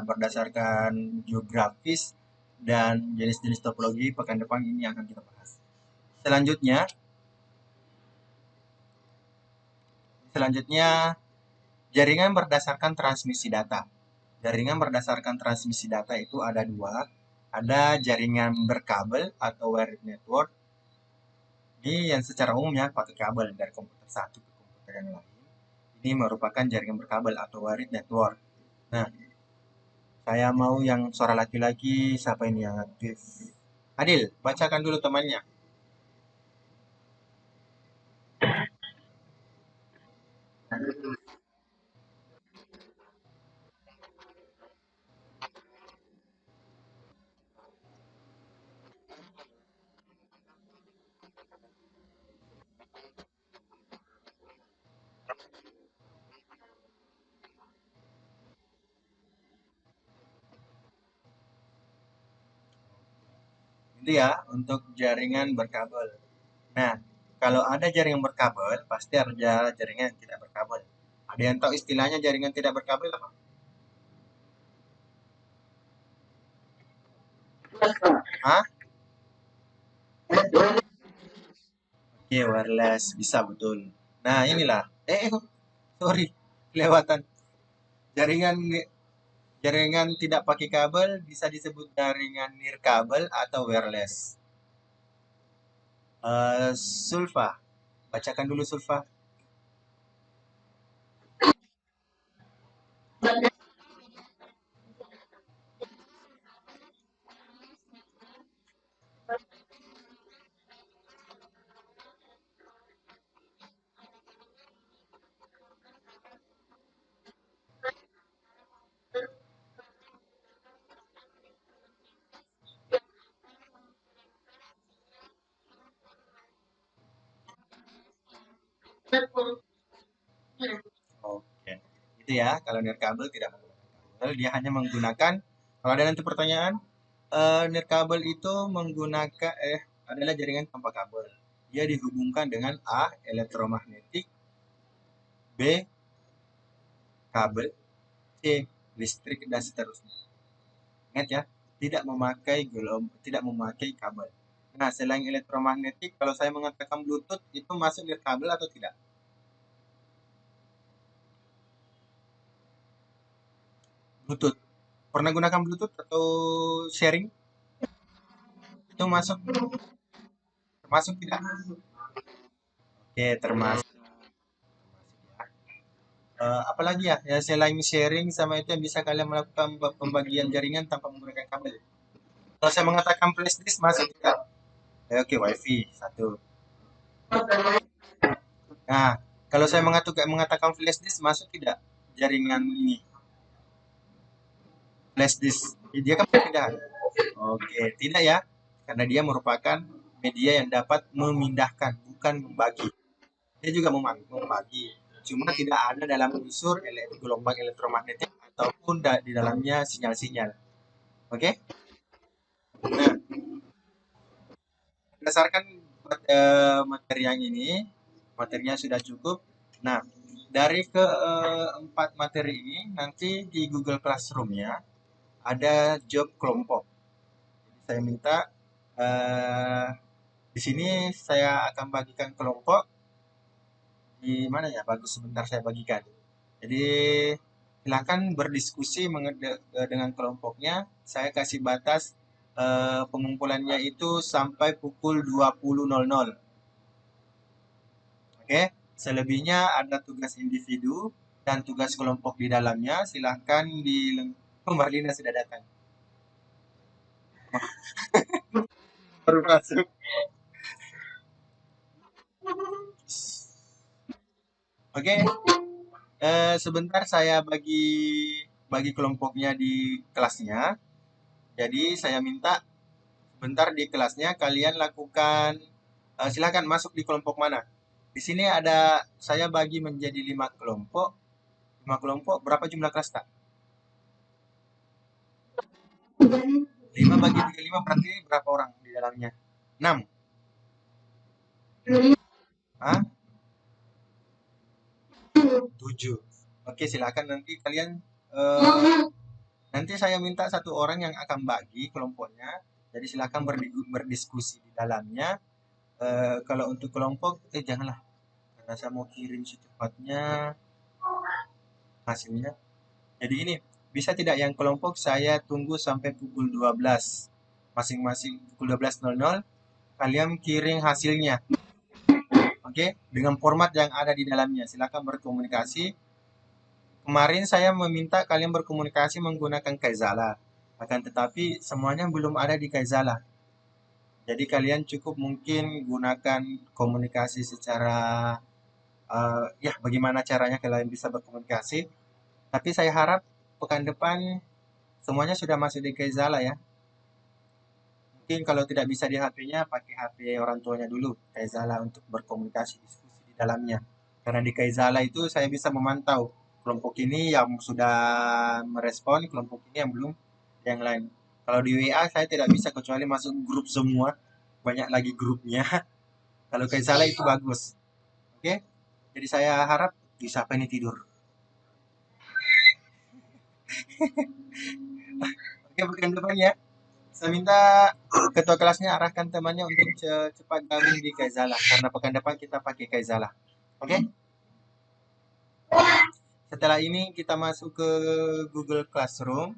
berdasarkan geografis dan jenis-jenis topologi pekan depan ini akan kita bahas. Selanjutnya jaringan berdasarkan transmisi data. Jaringan berdasarkan transmisi data itu ada 2. Ada jaringan berkabel atau wired network. Ini yang secara umumnya pakai kabel dari komputer satu ke komputer yang lain. Ini merupakan jaringan berkabel atau wired network. Nah, saya mau yang suara laki-laki, siapa ini yang aktif? Adil, bacakan dulu temannya. Itu ya, untuk jaringan berkabel. Nah, kalau ada jaringan berkabel, pasti ada jaringan yang tidak berkabel. Ada yang tahu istilahnya jaringan tidak berkabel apa? Hah? Oke, wireless. Bisa, betul. Nah, inilah. Sorry. Kelewatan. Jaringan tidak pakai kabel bisa disebut jaringan nirkabel atau wireless. Sulfa. Bacakan dulu Sulfa. Oke. Itu ya, kalau nirkabel tidak menggunakan kabel, dia hanya menggunakan, kalau ada nanti pertanyaan, nirkabel itu menggunakan adalah jaringan tanpa kabel. Dia dihubungkan dengan A, elektromagnetik, B, kabel, C, listrik, dan seterusnya. Ingat ya, tidak memakai kabel. Nah, selain elektromagnetik, kalau saya mengatakan Bluetooth itu masuk nirkabel atau tidak? Bluetooth. Pernah gunakan Bluetooth atau sharing? Itu masuk? Termasuk tidak? Oke, termasuk ya. Apalagi ya, selain sharing sama itu yang bisa kalian melakukan pembagian jaringan tanpa menggunakan kabel. Kalau saya mengatakan flash disk masuk tidak? Oke, wifi satu. Nah, kalau saya mengatakan flash disk masuk tidak jaringan ini? Flash disk, dia kan perpindahan. Oke, tidak ya, karena dia merupakan media yang dapat memindahkan, bukan membagi. Dia juga membagi, cuma tidak ada dalam unsur gelombang elektromagnetik ataupun di dalamnya sinyal-sinyal. Oke? Nah, berdasarkan buat materi yang ini, materinya sudah cukup. Nah, dari keempat materi ini nanti di Google Classroom-nya ada job kelompok. Jadi saya minta di sini saya akan bagikan kelompok. Di mana ya? Bagus, sebentar saya bagikan. Jadi silakan berdiskusi dengan kelompoknya. Saya kasih batas pengumpulannya itu sampai pukul 20.00. Oke, selebihnya ada tugas individu dan tugas kelompok di dalamnya. Silahkan Mbak Lina sudah datang. Baru masuk. Oke, sebentar saya bagi kelompoknya di kelasnya. Jadi saya minta sebentar di kelasnya kalian lakukan, silakan masuk di kelompok mana. Di sini ada saya bagi menjadi 5 kelompok. 5 kelompok berapa jumlah kelas tak? 5 bagi 35 berarti berapa orang di dalamnya? 6. Hah? 7. Oke, silakan nanti kalian nanti saya minta satu orang yang akan bagi kelompoknya. Jadi silakan berdiskusi di dalamnya. Kalau untuk kelompok, janganlah. Karena saya mau kirim secepatnya hasilnya. Jadi ini, bisa tidak yang kelompok saya tunggu sampai pukul 12. Masing-masing pukul 12.00 kalian kirim hasilnya. Oke, dengan format yang ada di dalamnya. Silakan berkomunikasi. Kemarin saya meminta kalian berkomunikasi menggunakan Kaizala. Akan tetapi semuanya belum ada di Kaizala. Jadi kalian cukup mungkin gunakan komunikasi secara ya bagaimana caranya kalian bisa berkomunikasi. Tapi saya harap pekan depan semuanya sudah masuk di Kaizala ya. Mungkin kalau tidak bisa di HP-nya, pakai HP orang tuanya dulu, Kaizala, untuk berkomunikasi diskusi di dalamnya. Karena di Kaizala itu saya bisa memantau kelompok ini yang sudah merespon, kelompok ini yang belum, yang lain. Kalau di WA saya tidak bisa kecuali masuk grup semua, banyak lagi grupnya. Kalau Kaizala itu bagus. Oke? Jadi saya harap siapa ini tidur. Oke, bukan depannya. Saya minta ketua kelasnya arahkan temannya untuk cepat gabung di Kaizala. Karena pekan depan kita pakai Kaizala. Oke? Setelah ini kita masuk ke Google Classroom.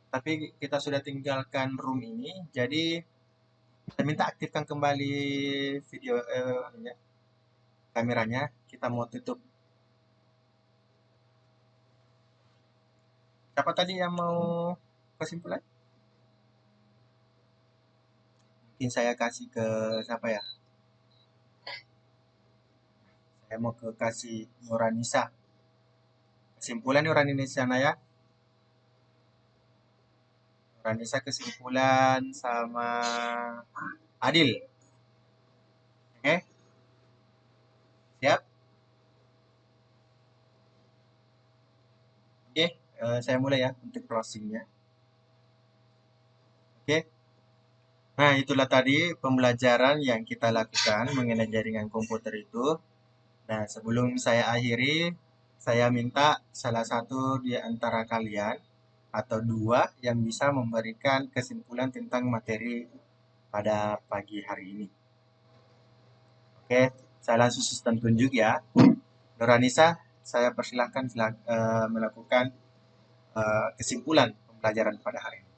Tapi kita sudah tinggalkan room ini. Jadi saya minta aktifkan kembali video kameranya. Kita mau tutup. Siapa tadi yang mau kesimpulan? Mungkin saya kasih ke siapa ya? Saya mau kasih Nuranisa. Kesimpulan Nuranisa ya. Nuranisa kesimpulan sama Adil. Oke? Siap? Oke, saya mulai ya untuk closingnya. Oke. Nah, itulah tadi pembelajaran yang kita lakukan mengenai jaringan komputer itu. Nah, sebelum saya akhiri, saya minta salah satu di antara kalian atau dua yang bisa memberikan kesimpulan tentang materi pada pagi hari ini. Oke, saya langsung sistem tunjuk ya. Nuranisa, saya persilahkan melakukan kesimpulan pembelajaran pada hari ini.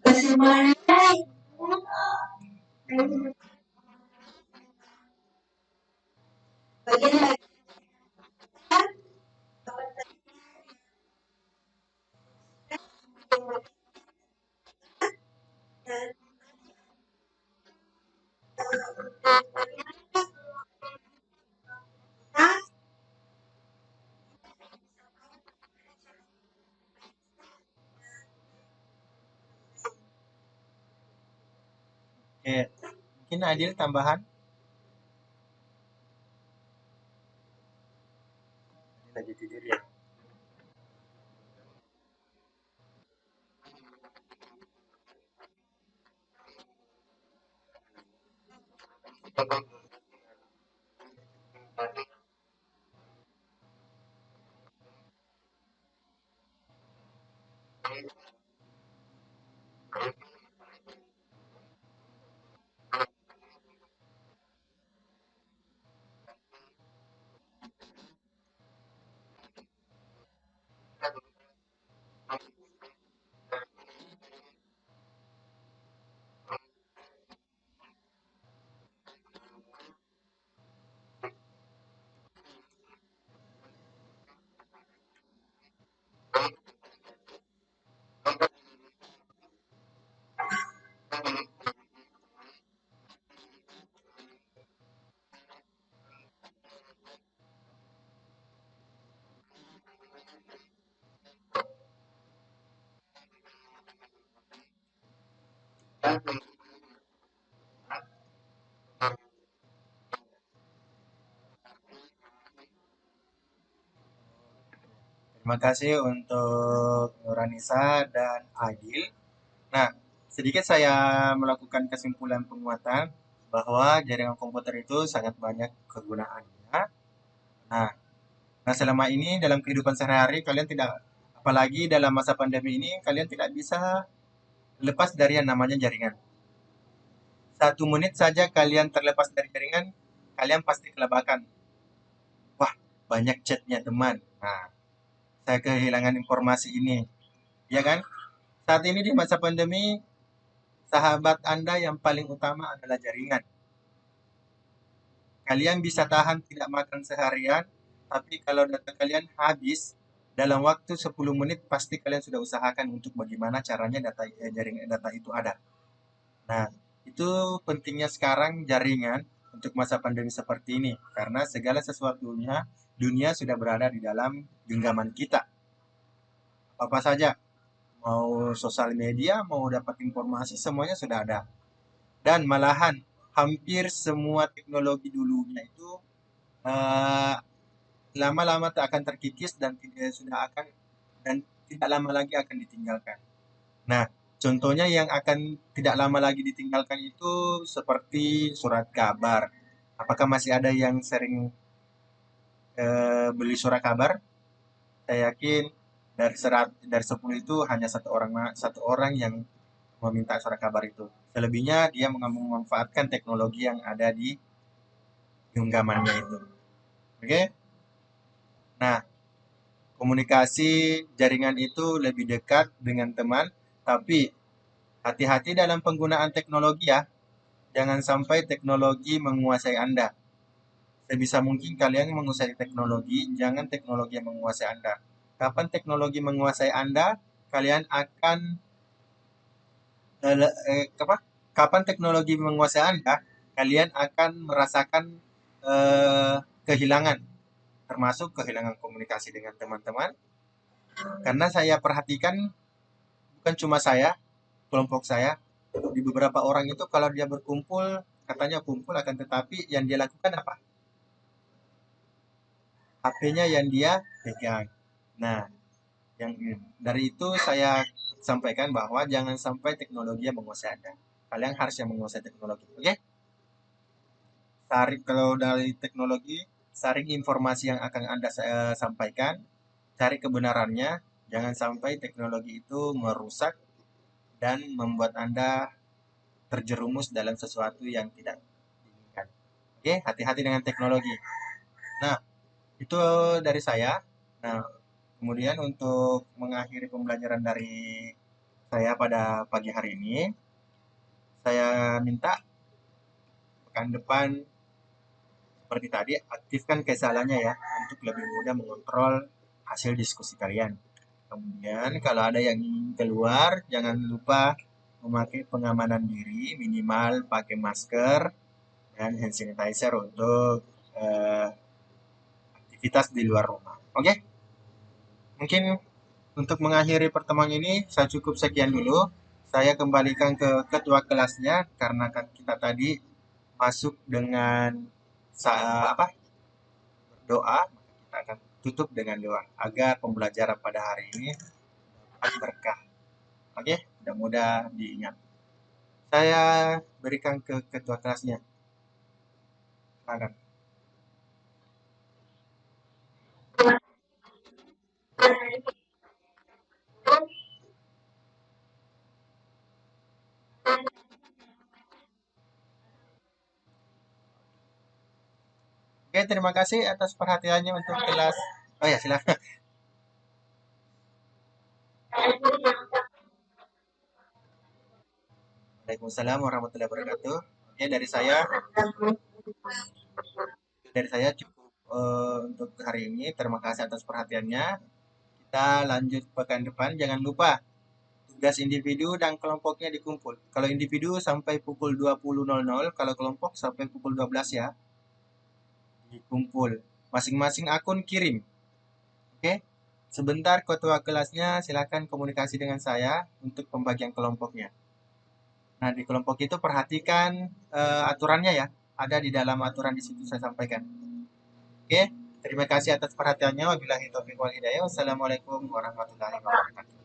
Kesimpulannya bagian Oke, mungkin Adil tambahan? Lagi tidur ya. Terima kasih untuk Nuranisa dan Agil. Nah, sedikit saya melakukan kesimpulan penguatan bahwa jaringan komputer itu sangat banyak kegunaannya. Nah, nah selama ini dalam kehidupan sehari-hari kalian tidak, apalagi dalam masa pandemi ini, kalian tidak bisa lepas dari yang namanya jaringan. 1 menit saja kalian terlepas dari jaringan, kalian pasti kelabakan. Wah, banyak chatnya teman. Nah, saya kehilangan informasi ini. Ya kan? Saat ini di masa pandemi, sahabat Anda yang paling utama adalah jaringan. Kalian bisa tahan tidak makan seharian, tapi kalau data kalian habis, dalam waktu 10 menit pasti kalian sudah usahakan untuk bagaimana caranya jaringan data itu ada. Nah, itu pentingnya sekarang jaringan untuk masa pandemi seperti ini, karena segala sesuatunya dunia sudah berada di dalam genggaman kita. Apa saja, mau sosial media, mau dapat informasi, semuanya sudah ada. Dan malahan hampir semua teknologi dulunya itu eh, lama-lama tak akan terkikis dan tidak lama lagi akan ditinggalkan. Nah, contohnya yang akan tidak lama lagi ditinggalkan itu seperti surat kabar. Apakah masih ada yang sering beli surat kabar? Saya yakin dari 10 itu hanya satu orang yang meminta surat kabar itu. Selebihnya dia memanfaatkan teknologi yang ada di genggamannya itu. Oke? Nah, komunikasi jaringan itu lebih dekat dengan teman, tapi hati-hati dalam penggunaan teknologi ya. Jangan sampai teknologi menguasai Anda. Sebisa mungkin kalian menguasai teknologi, jangan teknologi yang menguasai Anda. Kapan teknologi menguasai Anda, kalian akan kapan teknologi menguasai Anda, kalian akan merasakan kehilangan, termasuk kehilangan komunikasi dengan teman-teman. Karena saya perhatikan, bukan cuma saya, kelompok saya, di beberapa orang itu kalau dia berkumpul, katanya kumpul akan tetapi yang dia lakukan apa? HP-nya yang dia pegang. Nah, yang dari itu saya sampaikan bahwa jangan sampai teknologi yang menguasai Anda. Kalian harus yang menguasai teknologi. Oke? Kalau dari teknologi, saring informasi yang akan Anda sampaikan, cari kebenarannya, jangan sampai teknologi itu merusak dan membuat Anda terjerumus dalam sesuatu yang tidak diinginkan. Oke, hati-hati dengan teknologi. Nah, itu dari saya. Nah, kemudian untuk mengakhiri pembelajaran dari saya pada pagi hari ini, saya minta pekan depan seperti tadi, aktifkan kesalahannya ya, untuk lebih mudah mengontrol hasil diskusi kalian. Kemudian kalau ada yang ingin keluar, jangan lupa memakai pengamanan diri, minimal pakai masker dan hand sanitizer untuk aktivitas di luar rumah. Oke? Mungkin untuk mengakhiri pertemuan ini, saya cukup sekian dulu. Saya kembalikan ke ketua kelasnya karena kan kita tadi masuk dengan doa, kita akan tutup dengan doa agar pembelajaran pada hari ini dapat berkah. Oke, mudah-mudahan diingat. Saya berikan ke ketua kelasnya. Silakan. Oke, terima kasih atas perhatiannya untuk kelas. Oh ya, silakan. Waalaikumsalam warahmatullahi wabarakatuh. Oke, dari saya cukup untuk hari ini. Terima kasih atas perhatiannya. Kita lanjut pekan depan. Jangan lupa tugas individu dan kelompoknya dikumpul. Kalau individu sampai pukul 20.00, kalau kelompok sampai pukul 12 ya. Dikumpul. Masing-masing akun kirim. Oke. Sebentar ketua kelasnya silakan komunikasi dengan saya untuk pembagian kelompoknya. Nah, di kelompok itu perhatikan aturannya ya. Ada di dalam aturan di situ saya sampaikan. Oke, terima kasih atas perhatiannya. Wabillahi taufiq wal hidayah. Wassalamualaikum warahmatullahi wabarakatuh.